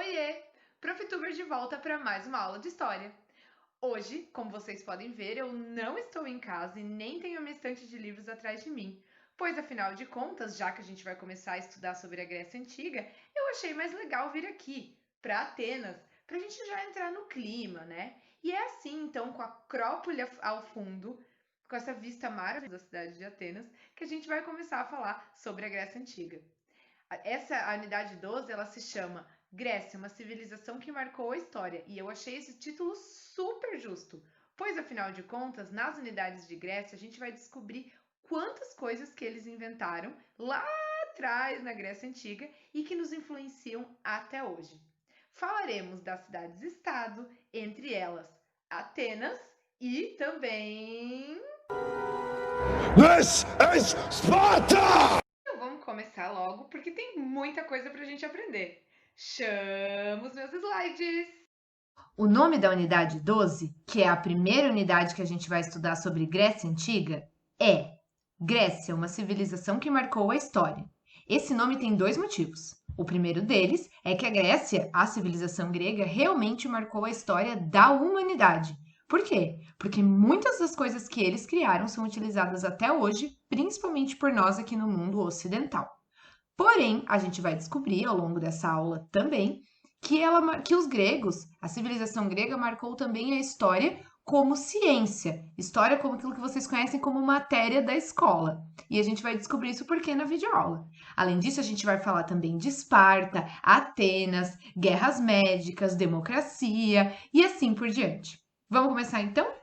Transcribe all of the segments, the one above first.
Oiê! Profituber de volta para mais uma aula de história. Hoje, como vocês podem ver, eu não estou em casa e nem tenho uma estante de livros atrás de mim, pois afinal de contas, já que a gente vai começar a estudar sobre a Grécia Antiga, eu achei mais legal vir aqui, para Atenas, para a gente já entrar no clima, né? E é assim, então, com a Acrópole ao fundo, com essa vista maravilhosa da cidade de Atenas, que a gente vai começar a falar sobre a Grécia Antiga. Essa a unidade 12, ela se chama Grécia, uma civilização que marcou a história, e eu achei esse título super justo, pois afinal de contas, nas unidades de Grécia, a gente vai descobrir quantas coisas que eles inventaram lá atrás na Grécia Antiga e que nos influenciam até hoje. Falaremos das cidades-estado, entre elas Atenas e também This is Sparta! Então vamos começar logo, porque tem muita coisa para a gente aprender. Chamo os meus slides! O nome da unidade 12, que é a primeira unidade que a gente vai estudar sobre Grécia Antiga, é Grécia, uma civilização que marcou a história. Esse nome tem dois motivos. O primeiro deles é que a Grécia, a civilização grega, realmente marcou a história da humanidade. Por quê? Porque muitas das coisas que eles criaram são utilizadas até hoje, principalmente por nós aqui no mundo ocidental. Porém, a gente vai descobrir ao longo dessa aula também que os gregos, a civilização grega marcou também a história como ciência, história como aquilo que vocês conhecem como matéria da escola. E a gente vai descobrir isso porque na videoaula. Além disso, a gente vai falar também de Esparta, Atenas, guerras médicas, democracia e assim por diante. Vamos começar então?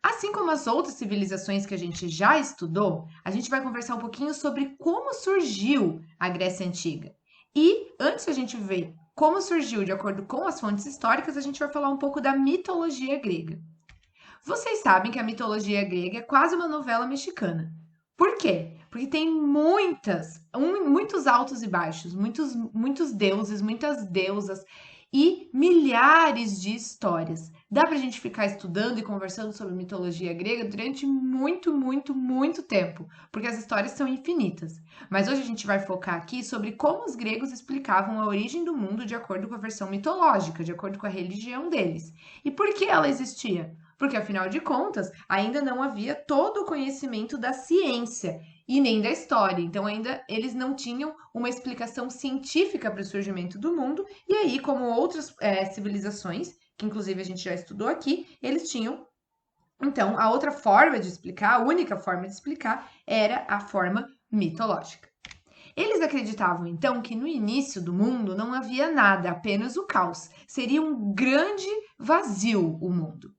Assim como as outras civilizações que a gente já estudou, a gente vai conversar um pouquinho sobre como surgiu a Grécia Antiga. E antes de a gente ver como surgiu de acordo com as fontes históricas, a gente vai falar um pouco da mitologia grega. Vocês sabem que a mitologia grega é quase uma novela mexicana. Por quê? Porque tem muitos altos e baixos, muitos deuses, muitas deusas e milhares de histórias. Dá pra gente ficar estudando e conversando sobre mitologia grega durante muito tempo, porque as histórias são infinitas. Mas hoje a gente vai focar aqui sobre como os gregos explicavam a origem do mundo de acordo com a versão mitológica, de acordo com a religião deles. E por que ela existia? Porque, afinal de contas, ainda não havia todo o conhecimento da ciência e nem da história. Então, ainda eles não tinham uma explicação científica para o surgimento do mundo. E aí, como outras civilizações, que inclusive a gente já estudou aqui, eles tinham. Então, a outra forma de explicar, a única forma de explicar, era a forma mitológica. Eles acreditavam, então, que no início do mundo não havia nada, apenas o caos. Seria um grande vazio o mundo.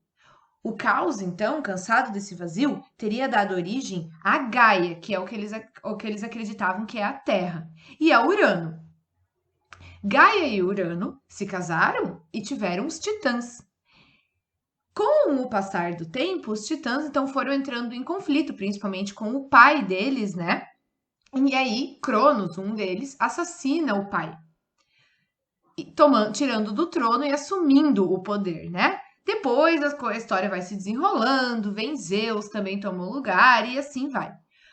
O caos, então, cansado desse vazio, teria dado origem a Gaia, que é o que eles acreditavam que é a Terra, e a Urano. Gaia e Urano se casaram e tiveram os titãs. Com o passar do tempo, os titãs então foram entrando em conflito, principalmente com o pai deles, né? E aí, Cronos, um deles, assassina o pai, tirando do trono e assumindo o poder, né? Depois a história vai se desenrolando, vem Zeus também toma o lugar e assim vai.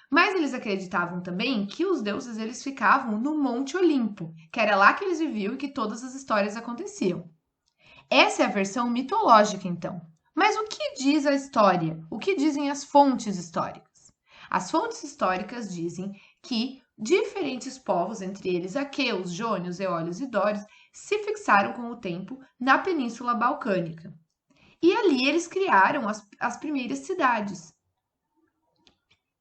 Mas eles acreditavam também que os deuses eles ficavam no Monte Olimpo, que era lá que eles viviam e que todas as histórias aconteciam. Essa é a versão mitológica, então. Mas o que diz a história? O que dizem as fontes históricas? As fontes históricas dizem que diferentes povos, entre eles aqueus, jônios, eólios e dórios, se fixaram com o tempo na Península Balcânica. E ali eles criaram as primeiras cidades.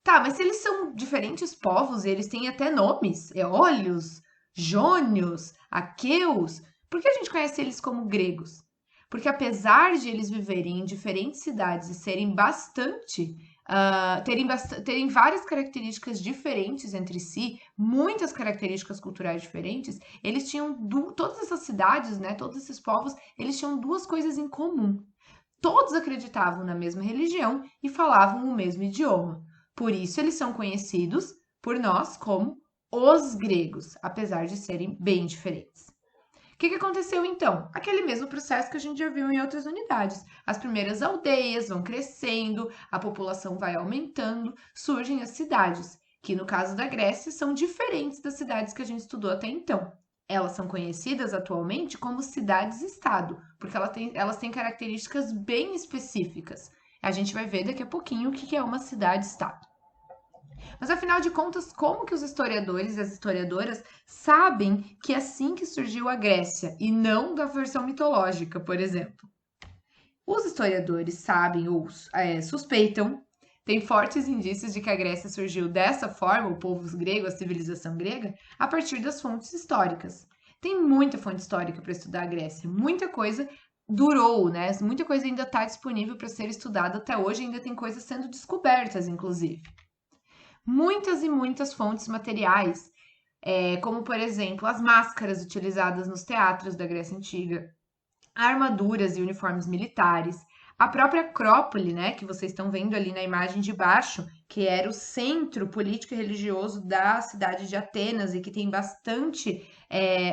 Tá, mas se eles são diferentes povos, eles têm até nomes, eólios, jônios, aqueus, por que a gente conhece eles como gregos? Porque apesar de eles viverem em diferentes cidades e serem terem várias características diferentes entre si, muitas características culturais diferentes, eles tinham todas essas cidades, né, todos esses povos, eles tinham duas coisas em comum. Todos acreditavam na mesma religião e falavam o mesmo idioma. Por isso eles são conhecidos por nós como os gregos, apesar de serem bem diferentes. O que aconteceu então? Aquele mesmo processo que a gente já viu em outras unidades. As primeiras aldeias vão crescendo, a população vai aumentando, surgem as cidades, que no caso da Grécia são diferentes das cidades que a gente estudou até então. Elas são conhecidas atualmente como cidades-estado, porque elas têm características bem específicas. A gente vai ver daqui a pouquinho o que é uma cidade-estado. Mas afinal de contas, como que os historiadores e as historiadoras sabem que é assim que surgiu a Grécia e não da versão mitológica, por exemplo? Os historiadores sabem ou suspeitam, tem fortes indícios de que a Grécia surgiu dessa forma, o povo grego, a civilização grega, a partir das fontes históricas. Tem muita fonte histórica para estudar a Grécia, muita coisa durou, né? Muita coisa ainda está disponível para ser estudada até hoje, ainda tem coisas sendo descobertas, inclusive. Muitas e muitas fontes materiais, como por exemplo as máscaras utilizadas nos teatros da Grécia Antiga, armaduras e uniformes militares, a própria Acrópole, né, que vocês estão vendo ali na imagem de baixo, que era o centro político e religioso da cidade de Atenas e que tem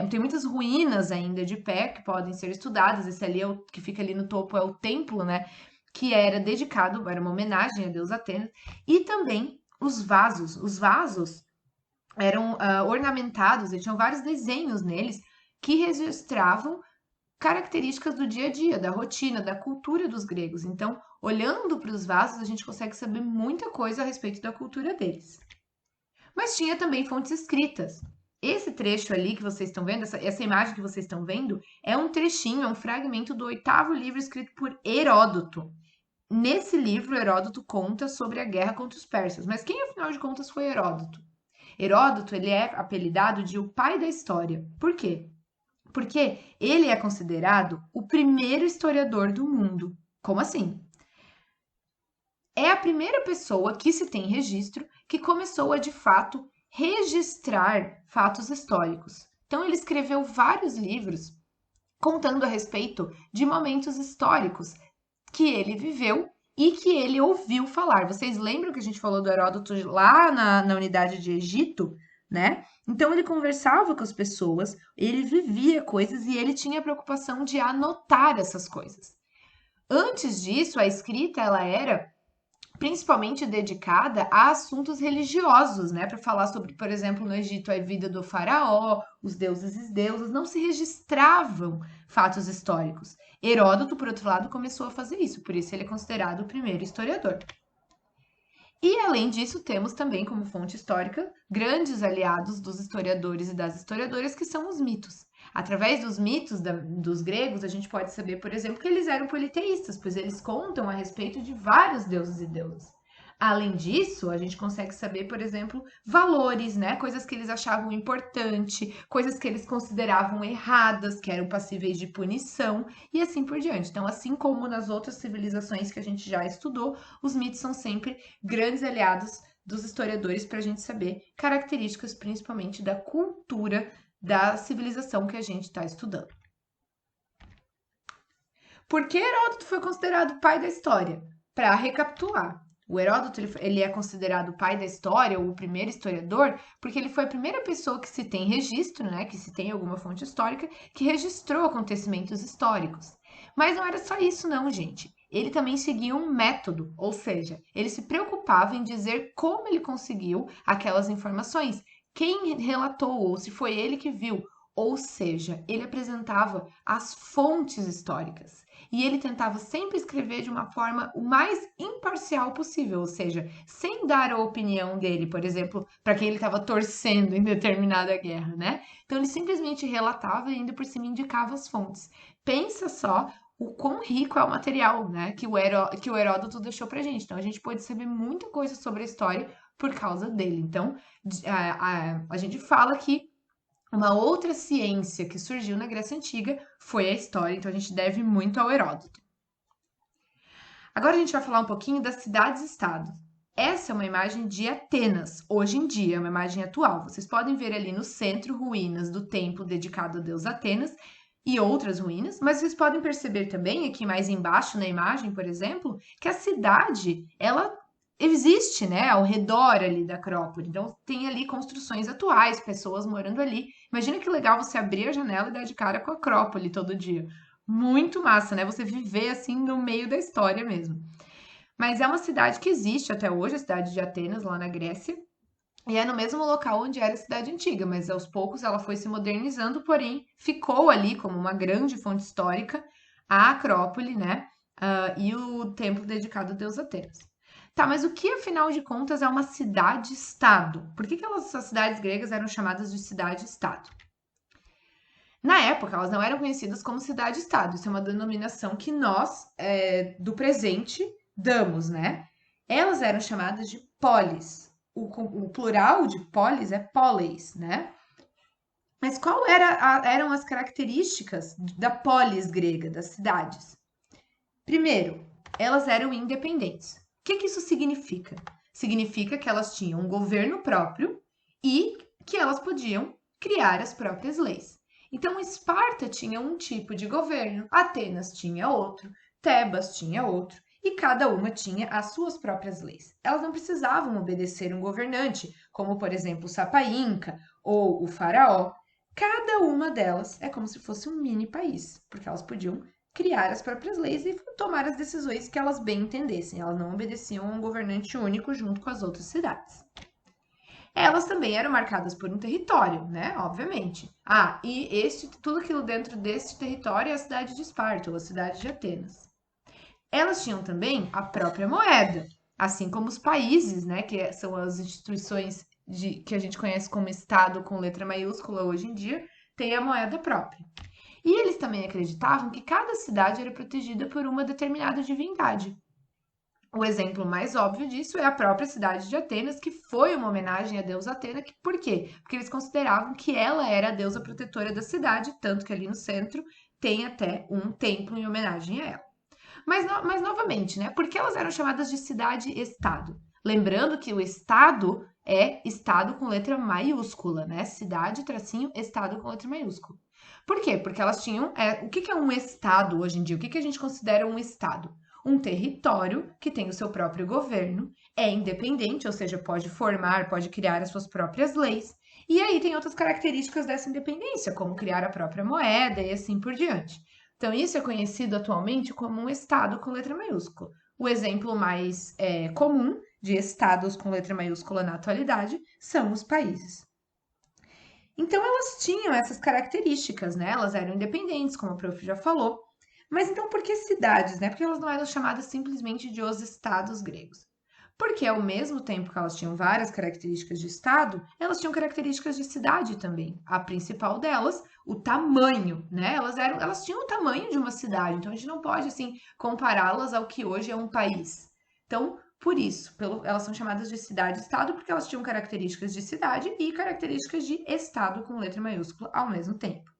tem muitas ruínas ainda de pé que podem ser estudadas. Esse ali que fica ali no topo é o templo, né, que era dedicado, era uma homenagem a Deus Atenas, e também os vasos. Os vasos eram ornamentados e tinham vários desenhos neles que registravam características do dia a dia, da rotina, da cultura dos gregos. Então, olhando para os vasos, a gente consegue saber muita coisa a respeito da cultura deles. Mas tinha também fontes escritas. Esse trecho ali que vocês estão vendo, essa imagem que vocês estão vendo, é um trechinho, é um fragmento do 8º livro escrito por Heródoto. Nesse livro, Heródoto conta sobre a guerra contra os persas. Mas quem, afinal de contas, foi Heródoto? Heródoto, ele é apelidado de o pai da história. Por quê? Porque ele é considerado o primeiro historiador do mundo. Como assim? É a primeira pessoa que se tem registro que começou a, de fato, registrar fatos históricos. Então, ele escreveu vários livros contando a respeito de momentos históricos que ele viveu e que ele ouviu falar. Vocês lembram que a gente falou do Heródoto lá na unidade de Egito, né? Então ele conversava com as pessoas, ele vivia coisas e ele tinha a preocupação de anotar essas coisas. Antes disso, a escrita ela era principalmente dedicada a assuntos religiosos, né? Para falar sobre, por exemplo, no Egito, a vida do faraó, os deuses e deusas, não se registravam fatos históricos. Heródoto, por outro lado, começou a fazer isso, por isso ele é considerado o primeiro historiador. E, além disso, temos também como fonte histórica grandes aliados dos historiadores e das historiadoras, que são os mitos. Através dos mitos dos gregos, a gente pode saber, por exemplo, que eles eram politeístas, pois eles contam a respeito de vários deuses e deusas. Além disso, a gente consegue saber, por exemplo, valores, né? Coisas que eles achavam importante, coisas que eles consideravam erradas, que eram passíveis de punição, e assim por diante. Então, assim como nas outras civilizações que a gente já estudou, os mitos são sempre grandes aliados dos historiadores para a gente saber características, principalmente da cultura da civilização que a gente está estudando. Por que Heródoto foi considerado o pai da história? Para recapitular, o Heródoto ele é considerado o pai da história, ou o primeiro historiador, porque ele foi a primeira pessoa que se tem registro, né, que se tem alguma fonte histórica, que registrou acontecimentos históricos. Mas não era só isso não, gente. Ele também seguia um método, ou seja, ele se preocupava em dizer como ele conseguiu aquelas informações, quem relatou, ou se foi ele que viu, ou seja, ele apresentava as fontes históricas. E ele tentava sempre escrever de uma forma o mais imparcial possível, ou seja, sem dar a opinião dele, por exemplo, para quem ele estava torcendo em determinada guerra, né? Então ele simplesmente relatava e ainda por cima indicava as fontes. Pensa só o quão rico é o material, né, que o Heródoto deixou pra gente. Então a gente pode saber muita coisa sobre a história por causa dele. Então a gente fala que uma outra ciência que surgiu na Grécia Antiga foi a história, então a gente deve muito ao Heródoto. Agora a gente vai falar um pouquinho das cidades-estado. Essa é uma imagem de Atenas, hoje em dia, é uma imagem atual. Vocês podem ver ali no centro ruínas do templo dedicado a Deus Atenas e outras ruínas, mas vocês podem perceber também, aqui mais embaixo na imagem, por exemplo, que a cidade, ela existe, né, ao redor ali da Acrópole. Então, tem ali construções atuais, pessoas morando ali. Imagina que legal você abrir a janela e dar de cara com a Acrópole todo dia. Muito massa, né? Você viver assim no meio da história mesmo. Mas é uma cidade que existe até hoje, a cidade de Atenas, lá na Grécia. E é no mesmo local onde era a cidade antiga, mas aos poucos ela foi se modernizando, porém ficou ali como uma grande fonte histórica a Acrópole, né? E o templo dedicado a Deus Atenas. Tá, mas o que afinal de contas é uma cidade-estado? Por que as cidades gregas eram chamadas de cidade-estado? Na época, elas não eram conhecidas como cidade-estado. Isso é uma denominação que nós, do presente, damos, né? Elas eram chamadas de polis. O plural de polis é poleis, né? Mas qual eram as características da polis grega, das cidades? Primeiro, elas eram independentes. O que isso significa? Significa que elas tinham um governo próprio e que elas podiam criar as próprias leis. Então, Esparta tinha um tipo de governo, Atenas tinha outro, Tebas tinha outro, e cada uma tinha as suas próprias leis. Elas não precisavam obedecer um governante, como, por exemplo, o Sapa Inca ou o Faraó. Cada uma delas é como se fosse um mini país, porque elas podiam criar as próprias leis e tomar as decisões que elas bem entendessem. Elas não obedeciam a um governante único junto com as outras cidades. Elas também eram marcadas por um território, né? Obviamente. E tudo aquilo dentro deste território é a cidade de Esparta, ou a cidade de Atenas. Elas tinham também a própria moeda, assim como os países, né? Que são as instituições que a gente conhece como Estado com letra maiúscula hoje em dia, tem a moeda própria. E eles também acreditavam que cada cidade era protegida por uma determinada divindade. O exemplo mais óbvio disso é a própria cidade de Atenas, que foi uma homenagem à deusa Atena. Por quê? Porque eles consideravam que ela era a deusa protetora da cidade, tanto que ali no centro tem até um templo em homenagem a ela. Mas novamente, né? Por que elas eram chamadas de cidade-estado? Lembrando que o estado é estado com letra maiúscula, né? Cidade, tracinho, estado com letra maiúscula. Por quê? Porque elas tinham. O que é um estado hoje em dia? O que a gente considera um estado? Um território que tem o seu próprio governo, é independente, ou seja, pode formar, pode criar as suas próprias leis. E aí tem outras características dessa independência, como criar a própria moeda e assim por diante. Então, isso é conhecido atualmente como um estado com letra maiúscula. O exemplo mais comum de estados com letra maiúscula na atualidade são os países. Então, elas tinham essas características, né? Elas eram independentes, como a prof já falou. Mas então, por que cidades, né? Porque elas não eram chamadas simplesmente de os estados gregos. Porque ao mesmo tempo que elas tinham várias características de estado, elas tinham características de cidade também. A principal delas, o tamanho, né? Elas tinham o tamanho de uma cidade, então a gente não pode assim compará-las ao que hoje é um país. Então, por isso, elas são chamadas de cidade-estado porque elas tinham características de cidade e características de estado com letra maiúscula ao mesmo tempo.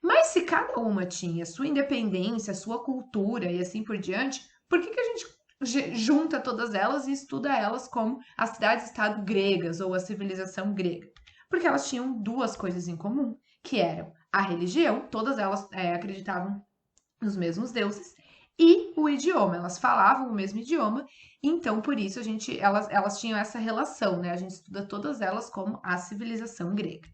Mas se cada uma tinha sua independência, sua cultura e assim por diante, por que a gente junta todas elas e estuda elas como as cidades-estado gregas ou a civilização grega? Porque elas tinham duas coisas em comum, que eram a religião, todas elas acreditavam nos mesmos deuses, e o idioma, elas falavam o mesmo idioma, então por isso elas tinham essa relação, né? A gente estuda todas elas como a civilização grega.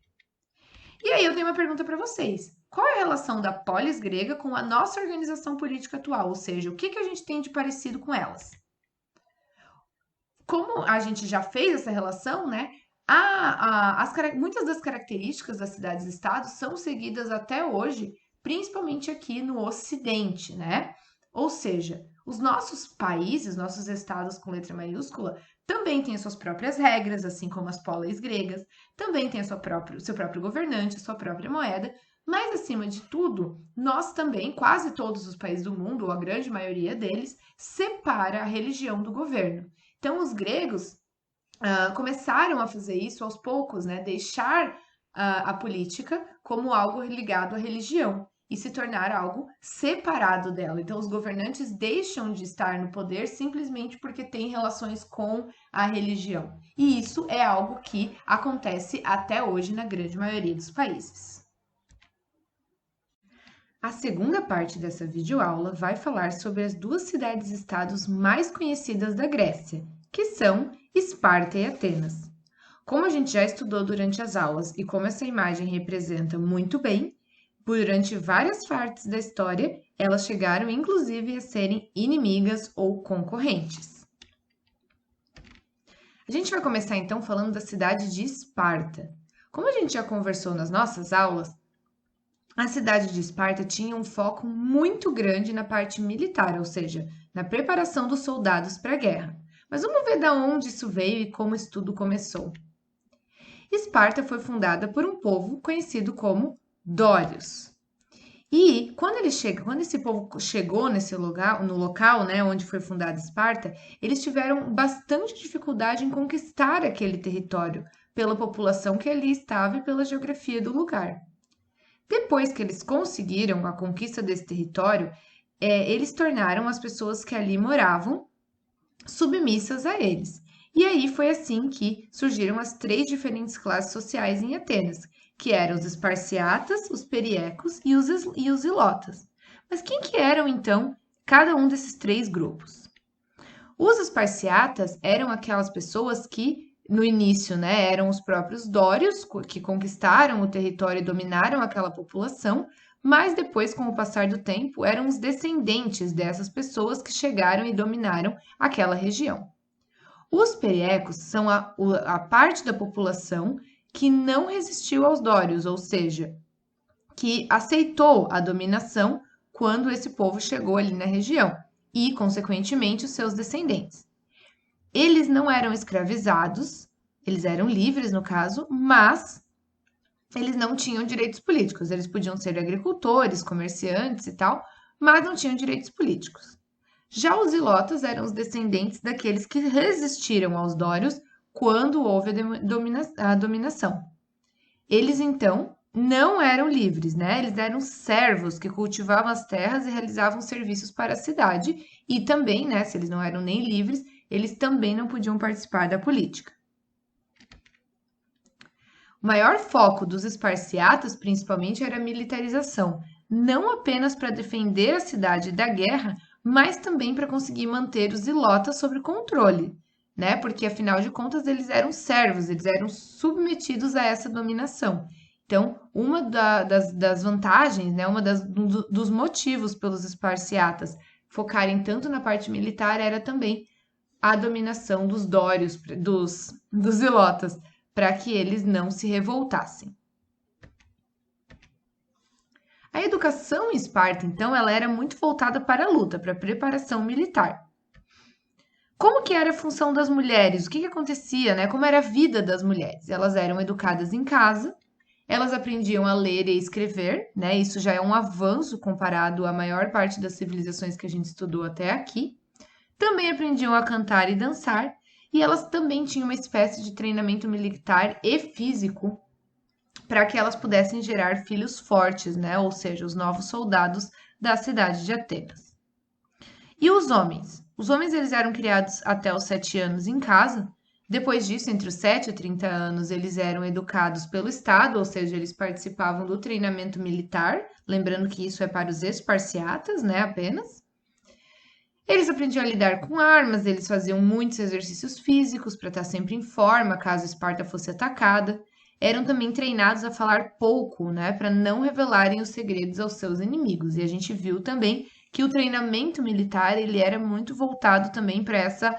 E aí eu tenho uma pergunta para vocês. Qual é a relação da polis grega com a nossa organização política atual? Ou seja, o que a gente tem de parecido com elas? Como a gente já fez essa relação, né? Muitas das características das cidades-estados são seguidas até hoje, principalmente aqui no Ocidente, né? Ou seja, os nossos países, nossos estados com letra maiúscula, também têm as suas próprias regras, assim como as polis gregas, também têm o seu próprio governante, a sua própria moeda, mas acima de tudo, nós também, quase todos os países do mundo, ou a grande maioria deles, separa a religião do governo. Então, os gregos começaram a fazer isso aos poucos, né? Deixar a política como algo ligado à religião e se tornar algo separado dela. Então, os governantes deixam de estar no poder simplesmente porque têm relações com a religião. E isso é algo que acontece até hoje na grande maioria dos países. A segunda parte dessa videoaula vai falar sobre as duas cidades-estados mais conhecidas da Grécia, que são Esparta e Atenas. Como a gente já estudou durante as aulas e como essa imagem representa muito bem, durante várias partes da história, elas chegaram inclusive a serem inimigas ou concorrentes. A gente vai começar então falando da cidade de Esparta. Como a gente já conversou nas nossas aulas, a cidade de Esparta tinha um foco muito grande na parte militar, ou seja, na preparação dos soldados para a guerra. Mas vamos ver de onde isso veio e como isso tudo começou. Esparta foi fundada por um povo conhecido como dórios. E quando esse povo chegou no local, né, onde foi fundada Esparta, eles tiveram bastante dificuldade em conquistar aquele território pela população que ali estava e pela geografia do lugar. Depois que eles conseguiram a conquista desse território, eles tornaram as pessoas que ali moravam submissas a eles. E aí foi assim que surgiram as 3 diferentes classes sociais em Atenas, que eram os esparciatas, os periecos e os ilotas. Mas quem que eram, então, cada um desses 3 grupos? Os esparciatas eram aquelas pessoas que, no início, né, eram os próprios dórios, que conquistaram o território e dominaram aquela população, mas depois, com o passar do tempo, eram os descendentes dessas pessoas que chegaram e dominaram aquela região. Os periecos são a parte da população que não resistiu aos dórios, ou seja, que aceitou a dominação quando esse povo chegou ali na região e, consequentemente, os seus descendentes. Eles não eram escravizados, eles eram livres no caso, mas eles não tinham direitos políticos. Eles podiam ser agricultores, comerciantes e tal, mas não tinham direitos políticos. Já os ilotas eram os descendentes daqueles que resistiram aos dórios quando houve a dominação. Eles, então, não eram livres, né? Eles eram servos que cultivavam as terras e realizavam serviços para a cidade. E também, né, se eles não eram nem livres, eles também não podiam participar da política. O maior foco dos esparciatas, principalmente, era a militarização, não apenas para defender a cidade da guerra, mas também para conseguir manter os ilotas sob controle, né? Porque, afinal de contas, eles eram servos, eles eram submetidos a essa dominação. Então, uma das vantagens, né, dos motivos pelos esparciatas focarem tanto na parte militar era também a dominação dos dórios, dos ilotas, para que eles não se revoltassem. A educação em Esparta, então, ela era muito voltada para a luta, para a preparação militar. Como que era a função das mulheres? O que acontecia, né? Como era a vida das mulheres? Elas eram educadas em casa, elas aprendiam a ler e escrever, né? Isso já é um avanço comparado à maior parte das civilizações que a gente estudou até aqui. Também aprendiam a cantar e dançar, e elas também tinham uma espécie de treinamento militar e físico para que elas pudessem gerar filhos fortes, né? Ou seja, os novos soldados da cidade de Atenas. E os homens? Os homens eles eram criados até os 7 anos em casa. Depois disso, entre os 7 e 30 anos, eles eram educados pelo Estado, ou seja, eles participavam do treinamento militar. Lembrando que isso é para os esparciatas, né? Apenas. Eles aprendiam a lidar com armas, eles faziam muitos exercícios físicos para estar sempre em forma, caso Esparta fosse atacada. Eram também treinados a falar pouco, né, para não revelarem os segredos aos seus inimigos. E a gente viu também que o treinamento militar ele era muito voltado também para essa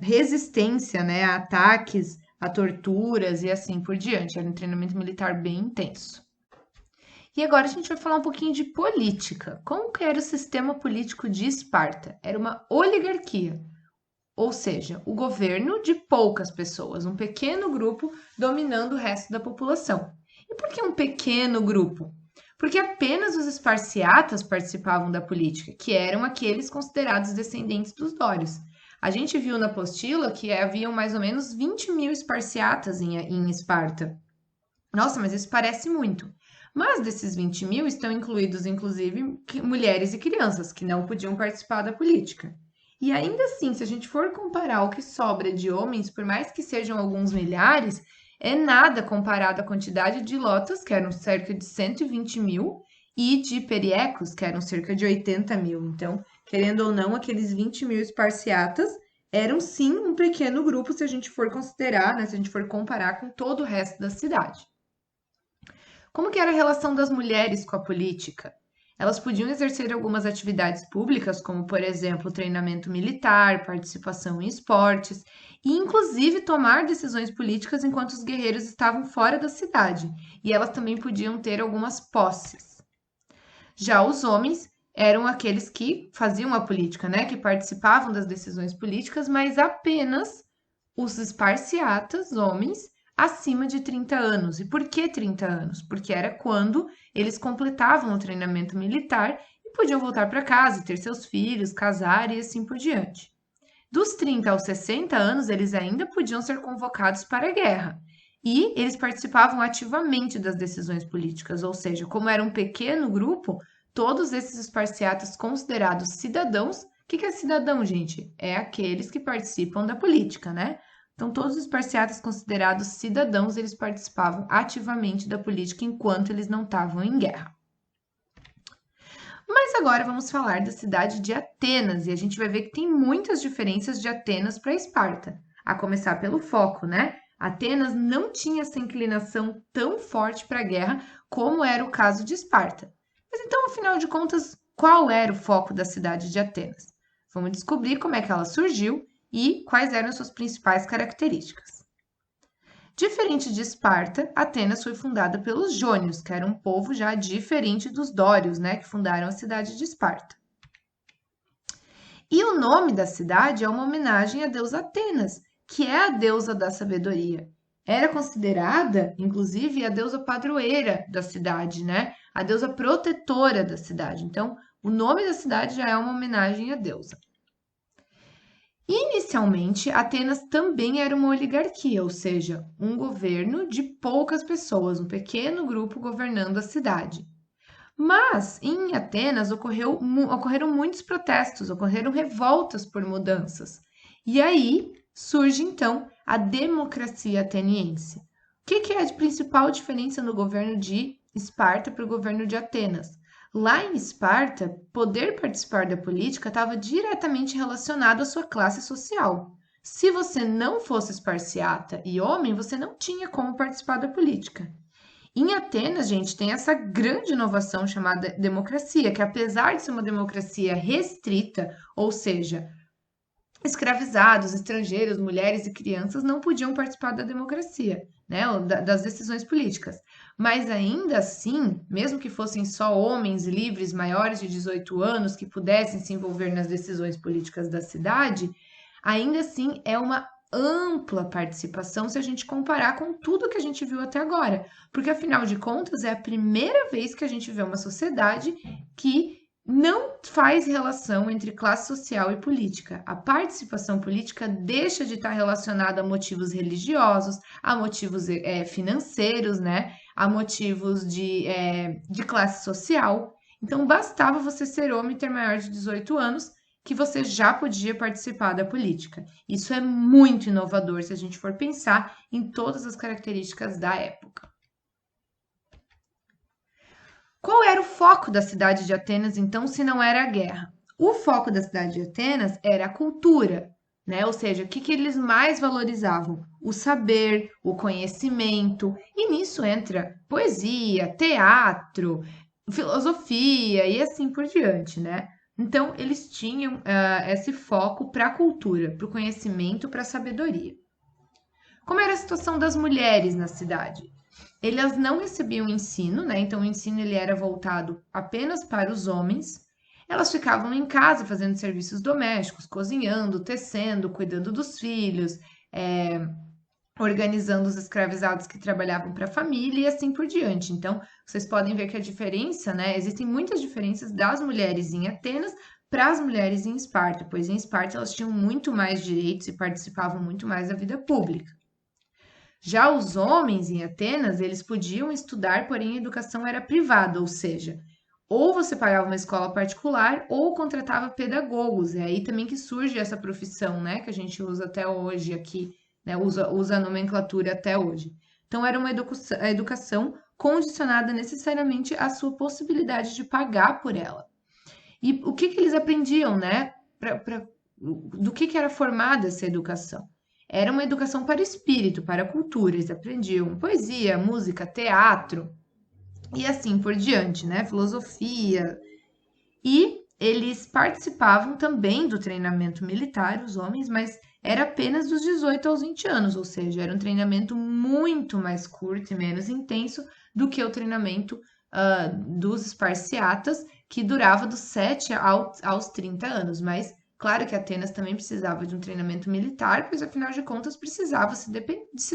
resistência, né, a ataques, a torturas e assim por diante. Era um treinamento militar bem intenso. E agora a gente vai falar um pouquinho de política. Como que era o sistema político de Esparta? Era uma oligarquia, ou seja, o governo de poucas pessoas, um pequeno grupo dominando o resto da população. E por que um pequeno grupo? Porque apenas os esparciatas participavam da política, que eram aqueles considerados descendentes dos dórios. A gente viu na apostila que haviam mais ou menos 20 mil esparciatas em Esparta. Nossa, mas isso parece muito. Mas desses 20 mil estão incluídos, inclusive, mulheres e crianças que não podiam participar da política. E ainda assim, se a gente for comparar o que sobra de homens, por mais que sejam alguns milhares, é nada comparado à quantidade de ilotas, que eram cerca de 120 mil, e de periecos, que eram cerca de 80 mil. Então, querendo ou não, aqueles 20 mil esparciatas eram sim um pequeno grupo, se a gente for considerar, né, se a gente for comparar com todo o resto da cidade. Como que era a relação das mulheres com a política? Elas podiam exercer algumas atividades públicas, como, por exemplo, treinamento militar, participação em esportes, e inclusive tomar decisões políticas enquanto os guerreiros estavam fora da cidade. E elas também podiam ter algumas posses. Já os homens eram aqueles que faziam a política, né? Que participavam das decisões políticas, mas apenas os esparciatas, homens, acima de 30 anos. E por que 30 anos? Porque era quando eles completavam o treinamento militar e podiam voltar para casa, ter seus filhos, casar e assim por diante. Dos 30 aos 60 anos, eles ainda podiam ser convocados para a guerra. E eles participavam ativamente das decisões políticas, ou seja, como era um pequeno grupo, todos esses esparciatas considerados cidadãos. O que é cidadão, gente? É aqueles que participam da política, né? Então, todos os esparciatas considerados cidadãos, eles participavam ativamente da política enquanto eles não estavam em guerra. Mas agora vamos falar da cidade de Atenas, e a gente vai ver que tem muitas diferenças de Atenas para Esparta. A começar pelo foco, né? Atenas não tinha essa inclinação tão forte para a guerra como era o caso de Esparta. Mas então, afinal de contas, qual era o foco da cidade de Atenas? Vamos descobrir como é que ela surgiu e quais eram suas principais características. Diferente de Esparta, Atenas foi fundada pelos jônios, que era um povo já diferente dos dórios, né, que fundaram a cidade de Esparta. E o nome da cidade é uma homenagem à deusa Atenas, que é a deusa da sabedoria. Era considerada, inclusive, a deusa padroeira da cidade, né? A deusa protetora da cidade. Então, o nome da cidade já é uma homenagem à deusa. Inicialmente, Atenas também era uma oligarquia, ou seja, um governo de poucas pessoas, um pequeno grupo governando a cidade. Mas em Atenas ocorreram muitos protestos, ocorreram revoltas por mudanças. E aí surge então a democracia ateniense. O que é a principal diferença no governo de Esparta para o governo de Atenas? Lá em Esparta, poder participar da política estava diretamente relacionado à sua classe social. Se você não fosse esparciata e homem, você não tinha como participar da política. Em Atenas, gente, tem essa grande inovação chamada democracia, que apesar de ser uma democracia restrita, ou seja, escravizados, estrangeiros, mulheres e crianças não podiam participar da democracia, né, das decisões políticas. Mas ainda assim, mesmo que fossem só homens livres maiores de 18 anos que pudessem se envolver nas decisões políticas da cidade, ainda assim é uma ampla participação se a gente comparar com tudo que a gente viu até agora, porque afinal de contas é a primeira vez que a gente vê uma sociedade que não faz relação entre classe social e política. A participação política deixa de estar relacionada a motivos religiosos, a motivos financeiros, né? A motivos de classe social. Então, bastava você ser homem e ter maior de 18 anos que você já podia participar da política. Isso é muito inovador se a gente for pensar em todas as características da época. Qual era o foco da cidade de Atenas, então, se não era a guerra? O foco da cidade de Atenas era a cultura, né? Ou seja, o que eles mais valorizavam? O saber, o conhecimento, e nisso entra poesia, teatro, filosofia e assim por diante, né? Então, eles tinham esse foco para a cultura, para o conhecimento, para a sabedoria. Como era a situação das mulheres na cidade? Elas não recebiam ensino, né? Então, o ensino ele era voltado apenas para os homens. Elas ficavam em casa fazendo serviços domésticos, cozinhando, tecendo, cuidando dos filhos, organizando os escravizados que trabalhavam para a família e assim por diante. Então, vocês podem ver que a diferença, né? Existem muitas diferenças das mulheres em Atenas para as mulheres em Esparta, pois em Esparta elas tinham muito mais direitos e participavam muito mais da vida pública. Já os homens em Atenas, eles podiam estudar, porém a educação era privada, ou seja, ou você pagava uma escola particular ou contratava pedagogos. É aí também que surge essa profissão, né, que a gente usa até hoje aqui, né, usa a nomenclatura até hoje. Então, era uma educação condicionada necessariamente à sua possibilidade de pagar por ela. E o que eles aprendiam, né? Do que era formada essa educação? Era uma educação para o espírito, para a cultura. Eles aprendiam poesia, música, teatro. e assim por diante, né? Filosofia. E eles participavam também do treinamento militar, os homens, mas era apenas dos 18 aos 20 anos, ou seja, era um treinamento muito mais curto e menos intenso do que o treinamento dos esparciatas, que durava dos 7 aos 30 anos. Mas claro que Atenas também precisava de um treinamento militar, pois afinal de contas precisava se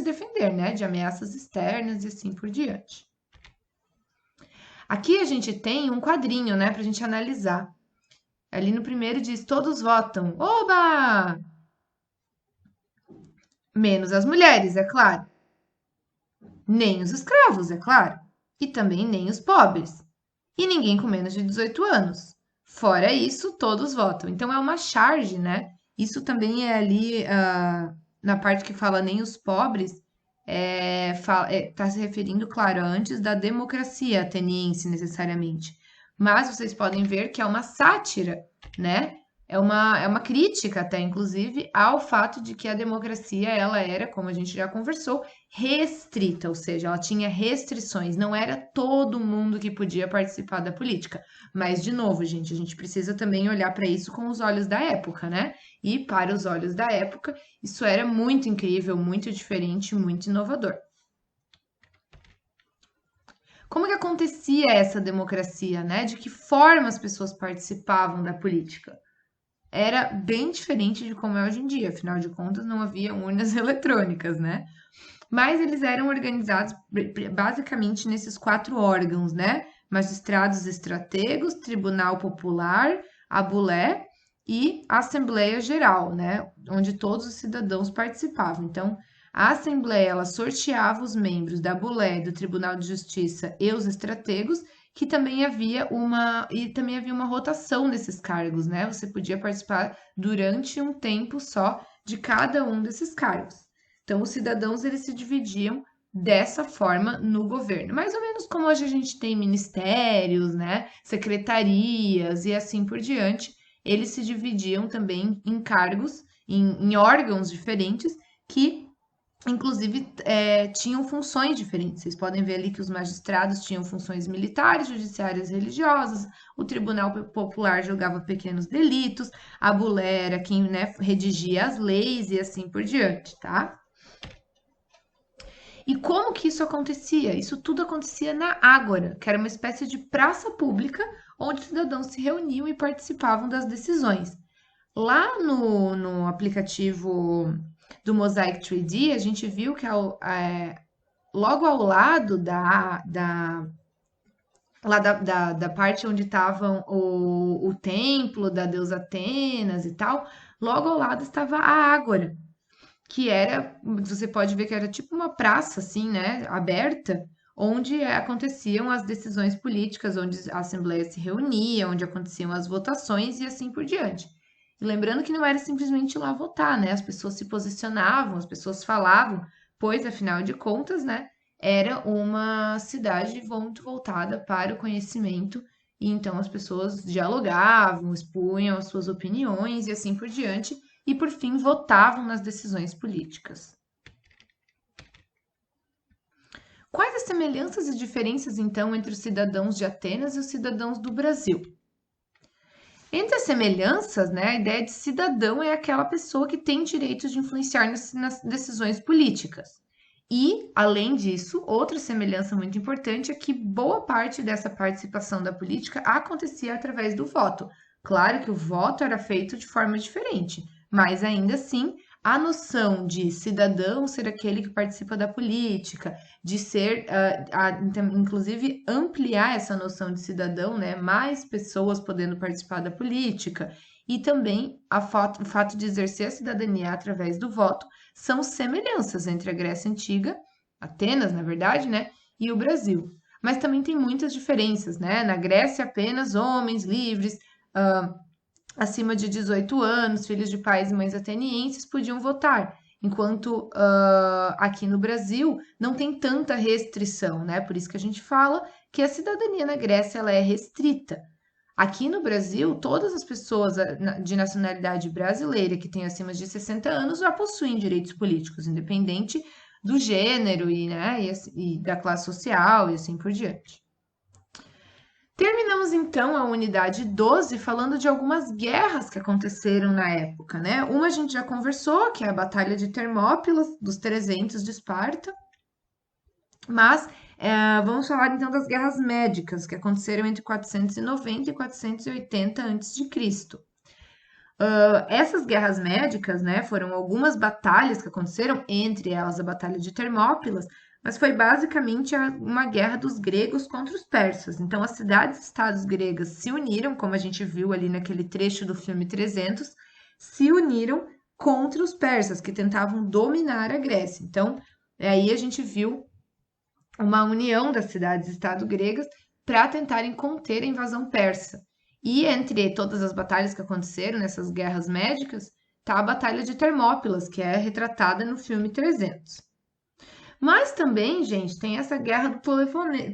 defender, né, de ameaças externas e assim por diante. Aqui a gente tem um quadrinho, né, para a gente analisar. Ali no primeiro diz: todos votam. Oba! Menos as mulheres, é claro. Nem os escravos, é claro. E também nem os pobres. E ninguém com menos de 18 anos. Fora isso, todos votam. Então é uma charge, né? Isso também é ali na parte que fala nem os pobres, tá se referindo, claro, antes da democracia ateniense, necessariamente. Mas vocês podem ver que é uma sátira, né? É uma crítica até, inclusive, ao fato de que a democracia, ela era, como a gente já conversou, restrita, ou seja, ela tinha restrições, não era todo mundo que podia participar da política. Mas, de novo, gente, a gente precisa também olhar para isso com os olhos da época, né? E para os olhos da época, isso era muito incrível, muito diferente, muito inovador. Como que acontecia essa democracia, né? De que forma as pessoas participavam da política? Era bem diferente de como é hoje em dia, afinal de contas, não havia urnas eletrônicas, né? Mas eles eram organizados basicamente nesses 4 órgãos, né? Magistrados estrategos, Tribunal Popular, a Bulé e Assembleia Geral, né? Onde todos os cidadãos participavam. Então, a Assembleia, ela sorteava os membros da Bulé, do Tribunal de Justiça e os estrategos, que também havia uma rotação desses cargos, né? Você podia participar durante um tempo só de cada um desses cargos. Então, os cidadãos eles se dividiam dessa forma no governo, mais ou menos como hoje a gente tem ministérios, né, secretarias e assim por diante. Eles se dividiam também em cargos, em órgãos diferentes que inclusive, tinham funções diferentes. Vocês podem ver ali que os magistrados tinham funções militares, judiciárias e religiosas, o Tribunal Popular julgava pequenos delitos, a bulé era quem, né, redigia as leis e assim por diante, tá? E como que isso acontecia? Isso tudo acontecia na Ágora, que era uma espécie de praça pública onde os cidadãos se reuniam e participavam das decisões. Lá no aplicativo do Mosaic 3D, a gente viu que logo ao lado da parte onde estavam o templo da deusa Atenas e tal, logo ao lado estava a Ágora, que era, você pode ver que era tipo uma praça, assim, né, aberta, onde aconteciam as decisões políticas, onde a Assembleia se reunia, onde aconteciam as votações e assim por diante. E lembrando que não era simplesmente ir lá votar, né? As pessoas se posicionavam, as pessoas falavam, pois, afinal de contas, né, era uma cidade muito voltada para o conhecimento, e então as pessoas dialogavam, expunham as suas opiniões e assim por diante, e por fim votavam nas decisões políticas. Quais as semelhanças e diferenças, então, entre os cidadãos de Atenas e os cidadãos do Brasil? Entre as semelhanças, né, a ideia de cidadão é aquela pessoa que tem direito de influenciar nas decisões políticas. E, além disso, outra semelhança muito importante é que boa parte dessa participação da política acontecia através do voto. Claro que o voto era feito de forma diferente, mas ainda assim a noção de cidadão ser aquele que participa da política, de ser, inclusive, ampliar essa noção de cidadão, né? Mais pessoas podendo participar da política, e também o fato de exercer a cidadania através do voto são semelhanças entre a Grécia Antiga, Atenas, na verdade, né? E o Brasil. Mas também tem muitas diferenças, né? Na Grécia, apenas homens livres, acima de 18 anos, filhos de pais e mães atenienses podiam votar, enquanto aqui no Brasil não tem tanta restrição, né? Por isso que a gente fala que a cidadania na Grécia ela é restrita. Aqui no Brasil, todas as pessoas de nacionalidade brasileira que têm acima de 60 anos já possuem direitos políticos, independente do gênero e, né, e da classe social e assim por diante. temos então a unidade 12 falando de algumas guerras que aconteceram na época, né? Uma a gente já conversou, que é a Batalha de Termópilas, dos 300 de Esparta. Mas vamos falar então das guerras médicas, que aconteceram entre 490 e 480 a.C. Essas guerras médicas, né, foram algumas batalhas que aconteceram, entre elas a Batalha de Termópilas, mas foi basicamente uma guerra dos gregos contra os persas. Então, as cidades-estados gregas se uniram, como a gente viu ali naquele trecho do filme 300, se uniram contra os persas, que tentavam dominar a Grécia. Então, aí a gente viu uma união das cidades-estado gregas para tentarem conter a invasão persa. E entre todas as batalhas que aconteceram nessas guerras médicas, está a Batalha de Termópilas, que é retratada no filme 300. Mas também, gente, tem essa guerra do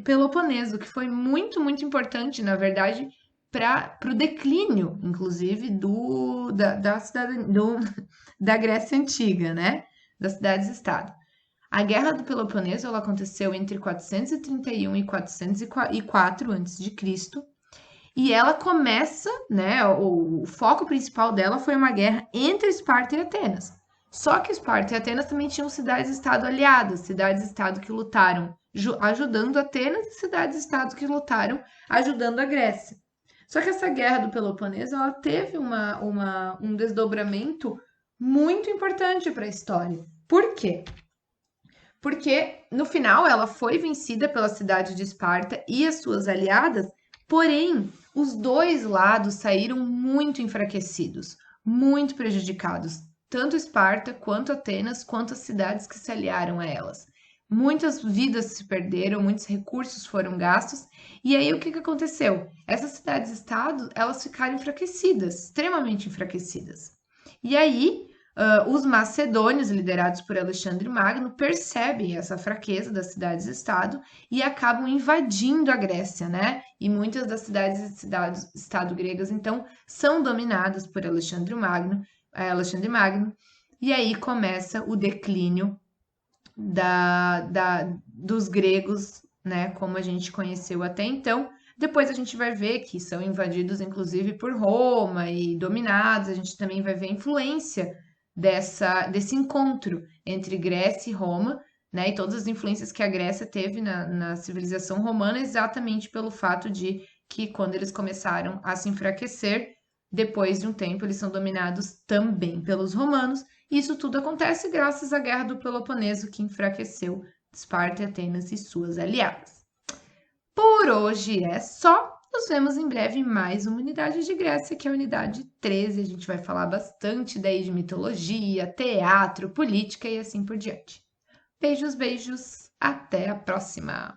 Peloponeso, que foi muito, muito importante, na verdade, para o declínio, inclusive, da Grécia Antiga, né? Das cidades-estado. A Guerra do Peloponeso ela aconteceu entre 431 e 404 a.C. E ela começa, né? O foco principal dela foi uma guerra entre Esparta e Atenas. Só que Esparta e Atenas também tinham cidades-estado aliadas, cidades-estado que lutaram ajudando Atenas e cidades-estado que lutaram ajudando a Grécia. Só que essa guerra do Peloponeso ela teve um desdobramento muito importante para a história. Por quê? Porque no final ela foi vencida pela cidade de Esparta e as suas aliadas, porém os dois lados saíram muito enfraquecidos, muito prejudicados, tanto Esparta quanto Atenas, quanto as cidades que se aliaram a elas. Muitas vidas se perderam, muitos recursos foram gastos, e aí o que aconteceu? Essas cidades-estado, elas ficaram enfraquecidas, extremamente enfraquecidas. E aí os macedônios, liderados por Alexandre Magno, percebem essa fraqueza das cidades-estado e acabam invadindo a Grécia, né? E muitas das cidades-estado gregas, então, são dominadas por Alexandre Magno, e aí começa o declínio dos gregos, né? Como a gente conheceu até então. Depois a gente vai ver que são invadidos, inclusive, por Roma e dominados. A gente também vai ver a influência desse encontro entre Grécia e Roma, né, e todas as influências que a Grécia teve na civilização romana, exatamente pelo fato de que quando eles começaram a se enfraquecer, depois de um tempo eles são dominados também pelos romanos, e isso tudo acontece graças à Guerra do Peloponeso, que enfraqueceu Esparta e Atenas e suas aliadas. Por hoje é só. Nos vemos em breve em mais uma unidade de Grécia, que é a unidade 13. A gente vai falar bastante daí de mitologia, teatro, política e assim por diante. Beijos, beijos. Até a próxima!